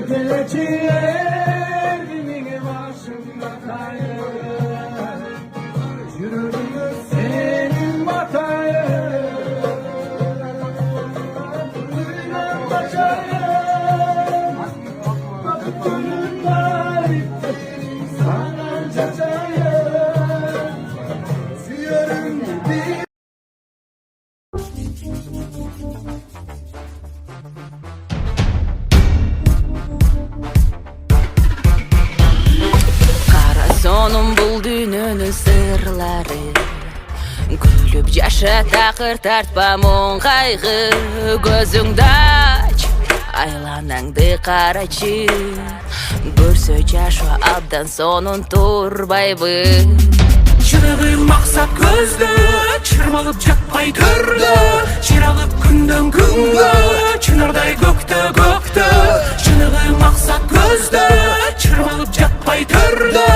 Erkeleçilerinin başında kayır. Yürürümüz senin batayır. Gönlümden kaçayım. Bakıp gönlümden sana çatayım. Suyarım gibi. Sonum bul dününün sırları. Gülüp yaşa takır tartpa mon kaygı. Gözüngde aç aylanandı karaçı. Görse şu abdan sonun turbayby. Çırığı maksat gözlü, çırmalıp çakpay türlü. Çırağıp günden günge, çınarday gökte gökte. Çırığı maksat gözlü, çırmalıp çakpay türlü.